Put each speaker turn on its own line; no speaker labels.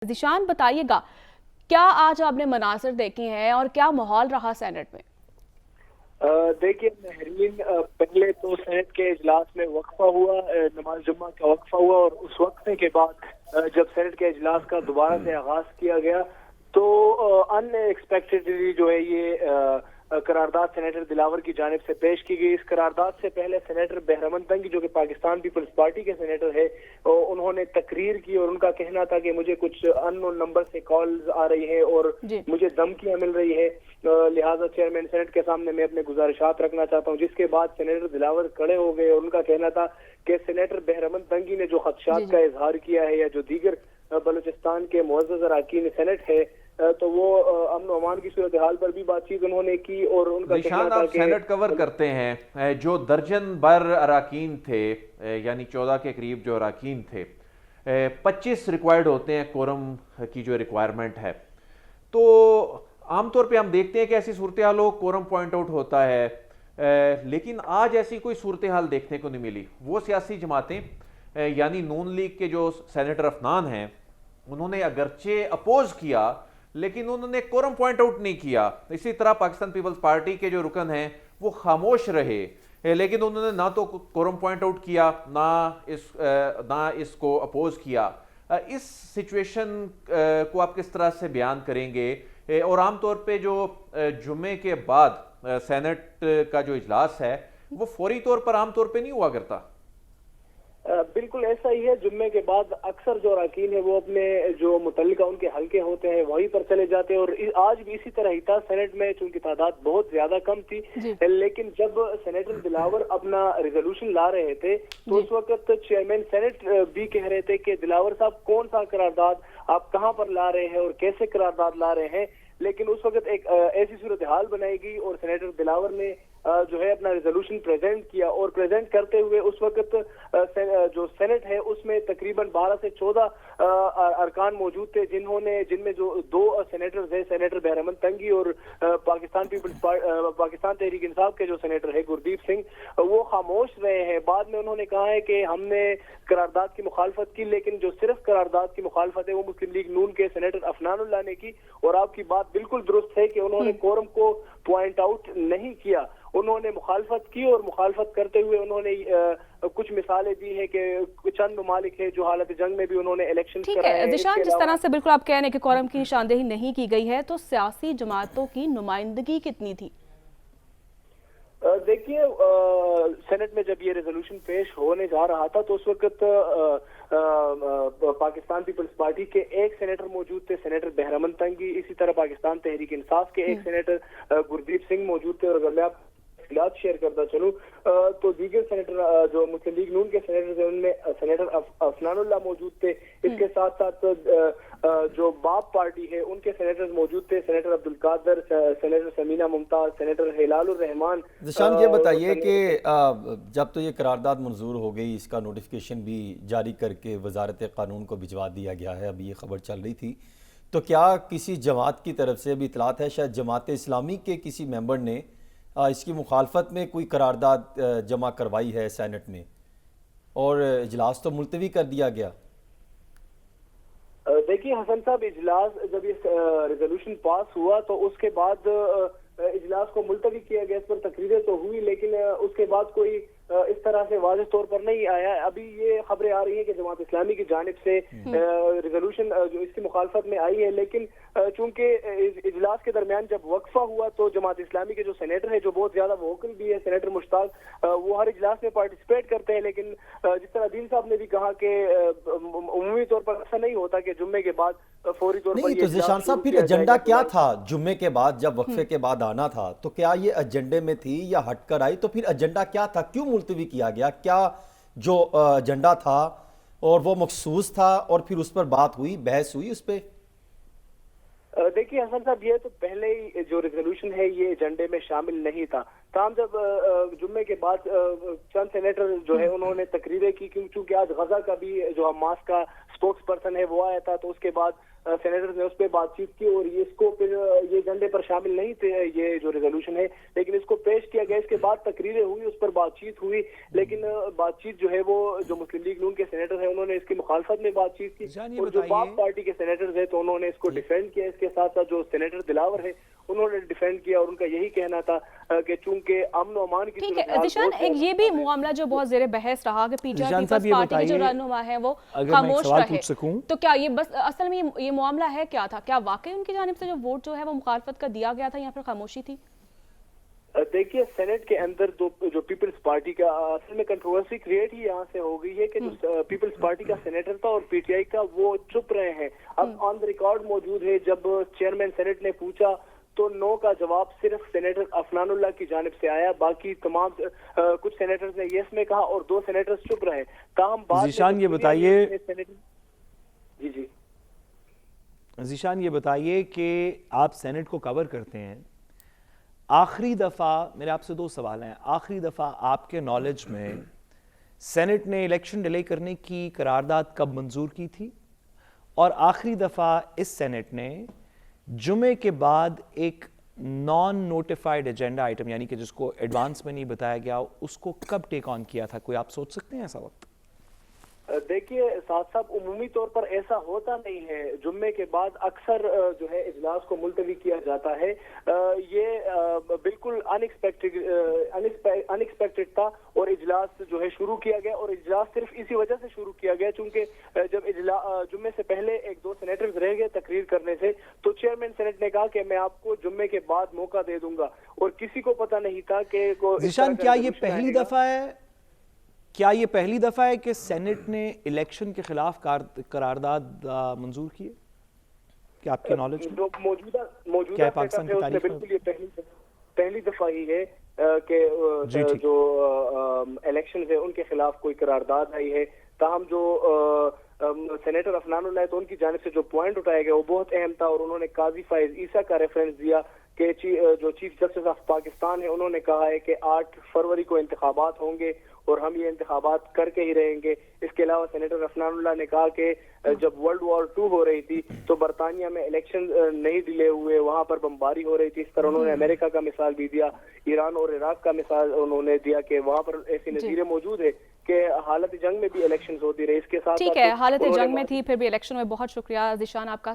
ज़ीशान बताइएगा, क्या आज आपने मनाज़िर देखे हैं और क्या माहौल रहा सेनेट में?
देखिए महरीन, पहले तो सेनेट के इजलास में वक्फा हुआ, नमाज जुम्मा का वक्फा हुआ और उस वक्फे के बाद जब सेनेट के इजलास का दोबारा से आगाज किया गया तो अनएक्सपेक्टेडली जो है ये करारदाद सेनेटर दिलावर की जानिब से पेश की गई। इस करारदाद से पहले सेनेटर बहरमन तंगी जो कि पाकिस्तान पीपल्स पार्टी के सेनेटर है, उन्होंने तकरीर की और उनका कहना था कि मुझे कुछ अननोन नंबर से कॉल्स आ रही हैं और मुझे धमकियां मिल रही है, लिहाजा चेयरमैन सेनेट के सामने मैं अपने गुजारिशात रखना चाहता हूं। जिसके बाद सेनेटर दिलावर खड़े हो गए और उनका कहना था कि सेनेटर बहरमन तंगी ने जो खदशात का इजहार किया है या जो दीगर बलूचिस्तान के मुअज़्ज़ज़ अरकान सेनेट है तो वो अमन अमान की सूरत हाल पर भी बातचीत उन्होंने की और उनका कहना था कि
सेनेट कवर करते हैं जो दर्जन भर अरकान थे, यानी 14 के करीब जो अरकान थे, 25 रिक्वायर्ड होते हैं कोरम की जो रिक्वायरमेंट है। तो आमतौर पे हम देखते हैं कि ऐसी सूरत हाल हो, कोरम पॉइंट आउट होता है, लेकिन आज ऐसी कोई सूरत हाल देखने को नहीं मिली। वो सियासी जमातें यानी नून लीग के जो सेनेटर अफनान हैं, उन्होंने अगरचे अपोज किया लेकिन उन्होंने कोरम पॉइंट आउट नहीं किया। इसी तरह पाकिस्तान पीपल्स पार्टी के जो रुकन हैं वो खामोश रहे, लेकिन उन्होंने ना तो कोरम पॉइंट आउट किया ना इसको अपोज किया। इस सिचुएशन को आप किस तरह से बयान करेंगे? और आमतौर पे जो जुम्मे के बाद सेनेट का जो इजलास है वो फौरी तौर पर आमतौर पे नहीं हुआ करता।
बिल्कुल ऐसा ही है। जुम्मे के बाद अक्सर जो अरकान है वो अपने जो मुतल्लिका उनके हल्के होते हैं वहीं पर चले जाते हैं और आज भी इसी तरह ही था। सेनेट में चूंकि तादाद बहुत ज्यादा कम थी, लेकिन जब सेनेटर दिलावर अपना रिजोल्यूशन ला रहे थे तो उस वक्त चेयरमैन सेनेट भी कह रहे थे कि दिलावर साहब कौन सा करारदाद आप कहां पर ला रहे हैं और कैसे करारदाद ला रहे हैं। लेकिन उस वक्त एक ऐसी सूरत हाल बनाई गई और सेनेटर दिलावर ने जो है अपना रिजोल्यूशन प्रेजेंट किया और प्रेजेंट करते हुए उस वक्त जो सेनेट है उसमें तकरीबन 12 से 14 अरकान मौजूद थे, जिनमें जो दो सेनेटर्स हैं, सेनेटर बहरमन तंगी और पाकिस्तान तहरीक इंसाफ के जो सेनेटर है गुरदीप सिंह, वो खामोश रहे हैं। बाद में उन्होंने कहा है कि हमने करारदाद की मुखालफत की, लेकिन जो सिर्फ करारदाद की मुखालफत है वो मुस्लिम लीग नून के सेनेटर अफनानुल्लाह ने की। और आपकी बात बिल्कुल दुरुस्त है कि उन्होंने कोरम को पॉइंट आउट नहीं किया, उन्होंने मुखालफत की और मुखालफत करते हुए उन्होंने कुछ मिसालें दी हैं कि चंद ममालिक है जो हालत जंग में भी उन्होंने इलेक्शन कराए हैं।
ज़ीशान, जिस तरह से बिल्कुल आप कह रहे हैं कि कोरम की निशानदेही नहीं की गई है, तो सियासी जमातों की नुमाइंदगी कितनी थी?
देखिए, सेनेट में जब ये रेजोल्यूशन पेश होने जा रहा था तो उस वक्त पाकिस्तान पीपल्स पार्टी के एक सेनेटर मौजूद थे, सेनेटर बहरमन तंगी। इसी तरह पाकिस्तान तहरीक इंसाफ के एक सेनेटर गुरदीप सिंह मौजूद थे। और अगर मैं आप शेयर करता चलूं तो दीगर सेनेटर जो मुस्लिम लीग नून के सेनेटर थे उनमें सेनेटर अफनानुल्लाह मौजूद थे। इसके साथ साथ जो बाप पार्टी है उनके सेनेटर्स मौजूद थे, senator Abdul Qadir, senator Samina Mumtaz, senator Hilal-ur Rehman.
Zeeshan, ये बताइए कि जब तो ये करारदाद मंजूर हो गई, इसका नोटिफिकेशन भी जारी करके वजारत कानून को भिजवा दिया गया है, अभी ये खबर चल रही थी, तो क्या किसी जमात की तरफ से भी इतलात है, शायद जमात इस्लामी के किसी मेंबर ने इसकी मुखालफत में कोई करारदाद जमा करवाई है सेनेट में और इजलास तो मुलतवी कर दिया गया?
देखिए हसन साहब, इजलास जब ये रेजोल्यूशन पास हुआ तो उसके बाद इजलास को मुलतवी किया गया। इस पर तकरीरें तो हुई लेकिन उसके बाद कोई इस तरह से वाज़ेह तौर पर नहीं आया। अभी ये खबरें आ रही हैं कि जमात इस्लामी की जानिब से रिजोल्यूशन जो इसकी मुखालफत में आई है, लेकिन चूंकि इजलास के दरमियान जब वक्फा हुआ तो जमात इस्लामी के जो सेनेटर है जो बहुत ज्यादा वोकल भी है, सेनेटर मुश्ताक, वो हर इजलास में पार्टिसिपेट करते हैं। लेकिन जिस तरह अदील साहब ने भी कहा कि उमूमी तौर पर ऐसा नहीं होता कि जुम्मे के बाद फौरी तौर पर।
तो ज़ीशान साहब, फिर एजेंडा क्या था जुम्मे के बाद, जब वक्फे के बाद आना था तो क्या ये एजेंडे में थी या हटकर आई? तो फिर एजेंडा क्या था, क्यों मुलतवी किया गया? क्या जो एजेंडा था और वो मखसूस था और फिर उस पर बात हुई, बहस हुई उस पर?
देखिए हसन साहब, ये तो पहले ही जो रेजोल्यूशन है ये एजेंडे में शामिल नहीं था। तमाम जब जुम्मे के बाद चंद सेनेटर जो है उन्होंने तकरीरें की, क्योंकि आज गजा का भी जो हमास का स्पोक्स पर्सन है वो आया था, तो उसके बाद सेनेटर्स ने उस पर बातचीत की और ये इसको फिर ये एजेंडे पर शामिल नहीं थे ये जो रेजोल्यूशन है, लेकिन इसको पेश किया गया। इसके बाद तकरीरें हुई, उस पर बातचीत हुई, लेकिन बातचीत जो है वो जो मुस्लिम लीग नून के सेनेटर है उन्होंने इसकी मुखालफत में बातचीत की, और जो बाप पार्टी के सेनेटर्स है तो उन्होंने इसको डिफेंड किया। इसके साथ साथ जो सेनेटर दिलावर है उन्होंने डिफेंड किया और उनका यही कहना था कि चूंकि अमन और अमान की
ठीक है जिशान, एक ये भी मामला जो बहुत जेर बहस रहा कि पीटीआई पीपल्स पार्टी के जो रहनुमा है वो खामोश रहे, तो क्या ये बस असल में ये मामला है क्या था? क्या वाकई उनकी जानिब से जो वोट जो है वो मुखालफत का दिया गया था या फिर खामोशी थी?
देखिए सेनेट के अंदर जो पीपल्स पार्टी का असल में कंट्रोवर्सी क्रिएट ही यहाँ से हो गई है कि जो पीपल्स पार्टी का सेनेटर था और पीटीआई का वो चुप रहे हैं। अब ऑन द रिकॉर्ड मौजूद है, जब चेयरमैन सेनेट ने पूछा तो नो का जवाब सिर्फ सेनेटर अफनानुल्लाह की जानिब से आया, बाकी तमाम कुछ सेनेटर्स ने यस में कहा और 2 सेनेटर्स चुप रहे। ताहम बात
ज़ीशान ये बताइए
जी
ज़ीशान ये बताइए कि आप सेनेट को कवर करते हैं, आखिरी दफ़ा मेरे आपसे 2 सवाल हैं। आखिरी दफ़ा आपके नॉलेज में सेनेट ने इलेक्शन डिले करने की करारदाद कब मंजूर की थी, और आखिरी दफ़ा इस सेनेट ने जुमे के बाद एक नॉन नोटिफाइड एजेंडा आइटम यानी कि जिसको एडवांस में नहीं बताया गया उसको कब टेक ऑन किया था? कोई आप सोच सकते हैं ऐसा वक्त?
देखिए साथ साथ उमूमी तौर पर ऐसा होता नहीं है, जुम्मे के बाद अक्सर जो है इजलास को मुलतवी किया जाता है। ये बिल्कुल अनएक्सपेक्टेड था और इजलास जो है शुरू किया गया, और इजलास सिर्फ इसी वजह से शुरू किया गया चूंकि जब जुम्मे से पहले 1-2 सेनेटर्स रह गए तकरीर करने से, तो चेयरमैन सेनेट ने कहा कि मैं आपको जुम्मे के बाद मौका दे दूंगा, और किसी को पता नहीं था कि
ज़ीशान क्या ये पहली दफा है कि सेनेट ने इलेक्शन के खिलाफ करारदाद मंजूर की है? क्या आपके नॉलेज में
मौजूदा
क्या है पाकिस्तान की तारीख में?
बिल्कुल ये पहली दफा ही है कि जो इलेक्शन है उनके खिलाफ कोई करारदाद आई है। ताहम जो सेनेटर अफनानुल्लाह तो उनकी जानिब से जो पॉइंट उठाया गया वो बहुत अहम था, और उन्होंने काजी फाइज ईसा का रेफरेंस दिया कि जो चीफ जस्टिस ऑफ पाकिस्तान है उन्होंने कहा है कि 8 फरवरी को इंतखाबात होंगे और हम ये इंतखाबात करके ही रहेंगे। इसके अलावा सेनेटर अफनानुल्लाह ने कहा कि जब वर्ल्ड वॉर 2 हो रही थी तो बरतानिया में इलेक्शन नहीं डिले हुए, वहां पर बमबारी हो रही थी। इस तरह उन्होंने अमेरिका का मिसाल भी दिया, ईरान और इराक का मिसाल उन्होंने दिया कि वहां पर ऐसी नज़ीरें मौजूद है कि हालत जंग में भी इलेक्शन होती रही। इसके साथ
ठीक है, हालत जंग में थी फिर भी इलेक्शन में। बहुत शुक्रिया ज़ीशान आपका।